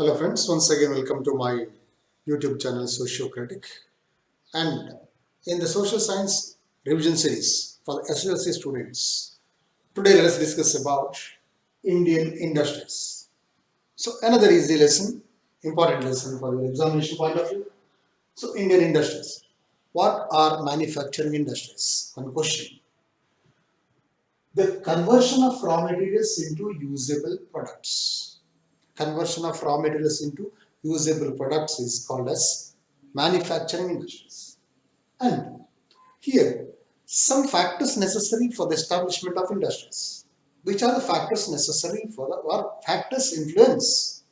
Hello friends, once again welcome to my YouTube channel Sociocritic, and in the social science revision series for SLC students, today let us discuss about Indian industries. So another easy lesson, important lesson for your examination point of view. So Indian industries. What are manufacturing industries? One question. The conversion of raw materials into usable products. Conversion of raw materials into usable products is called as manufacturing industries. And here, some factors necessary for the establishment of industries. Which are the factors necessary for the or factors influence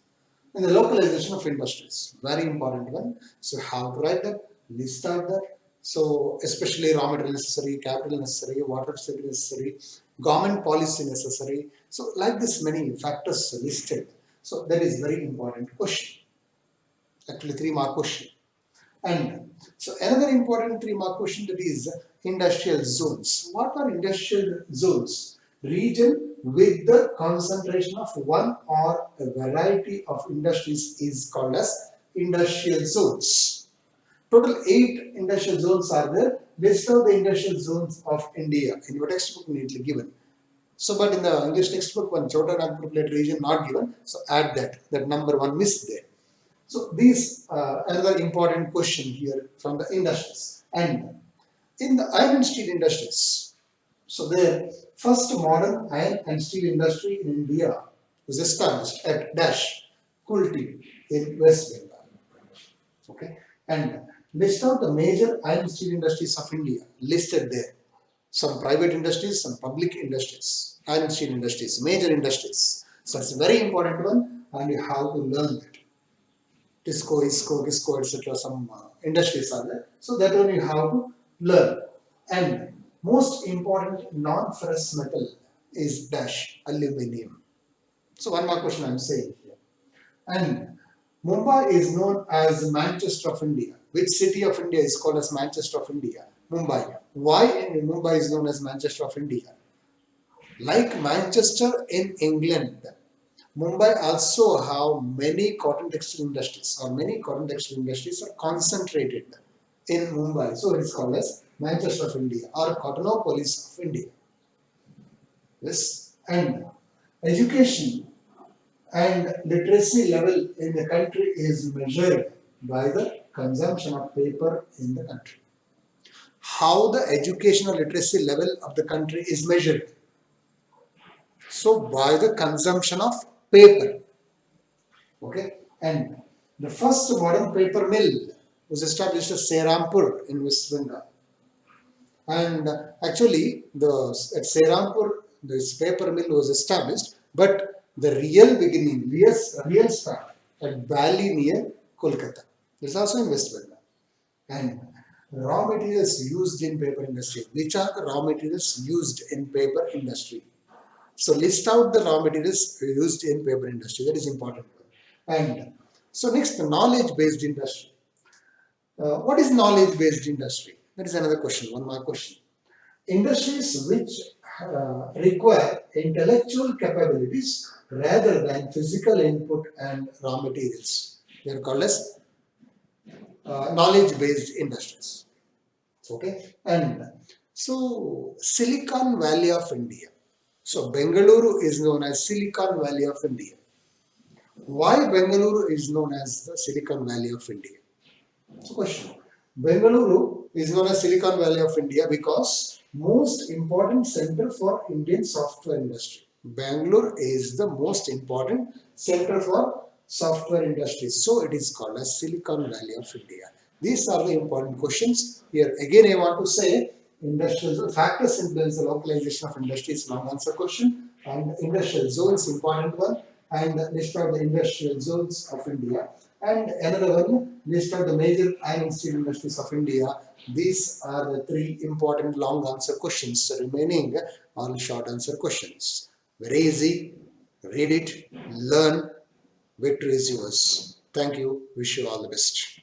in the localization of industries? Very important one. So how to write that, list out that. So especially raw material necessary, capital necessary, water facility necessary, government policy necessary. So like this many factors listed. So that is very important question. Actually 3 mark question. And so another important 3 mark question, that is industrial zones. What are industrial zones? Region with the concentration of one or a variety of industries is called as industrial zones. Total 8 industrial zones are there. List out the industrial zones of India in your textbook neatly given. So, but in the English textbook, one Chota Nagpur plate region not given. So add that number 1 missed there. So these another important question here from the industries. And in the iron and steel industries, so the first modern iron and steel industry in India was established at Dash Kulti in West Bengal. Okay, and list out the major iron and steel industries of India listed there. Some private industries, some public industries, iron and steel industries, major industries. So it's a very important one, and you have to learn that. Tisco, ISCO, Kisco, etc. Some industries are there. So that one you have to learn. And most important non-ferrous metal is dash aluminium. So one more question I'm saying here. And Mumbai is known as Manchester of India. Which city of India is called as Manchester of India? Mumbai. Why Mumbai is known as Manchester of India? Like Manchester in England, Mumbai also have many cotton textile industries, or many cotton textile industries are concentrated in Mumbai. So it is called as Manchester of India or Cottonopolis of India. Yes, and education and literacy level in the country is measured by the consumption of paper in the country. How the educational literacy level of the country is measured? So by the consumption of paper. Okay, and the first modern paper mill was established at Serampur in West Bengal. And actually, at Serampur, this paper mill was established, but the real beginning, real start at Bali near Kolkata. It's also in West Bengal. And raw materials used in paper industry. Which are the raw materials used in paper industry? So list out the raw materials used in paper industry. That is important. And so next, the knowledge-based industry. What is knowledge-based industry? That is another question, 1 mark question. Industries which require intellectual capabilities rather than physical input and raw materials. They are called as knowledge-based industries. Okay, and so Silicon Valley of India. So Bengaluru is known as Silicon Valley of India. Why Bengaluru is known as the Silicon Valley of India? So question. Bengaluru is known as Silicon Valley of India because most important center for Indian software industry. Bangalore is the most important center for software industry. So it is called as Silicon Valley of India. These are the important questions. Here again I want to say industrial factors influence the localization of industries, long answer question, and industrial zones important one, and list out the industrial zones of India. And another one, list out the major iron and steel industries of India. These are the 3 important long answer questions. The remaining all short answer questions. Very easy. Read it, learn. Victory is yours. Thank you. Wish you all the best.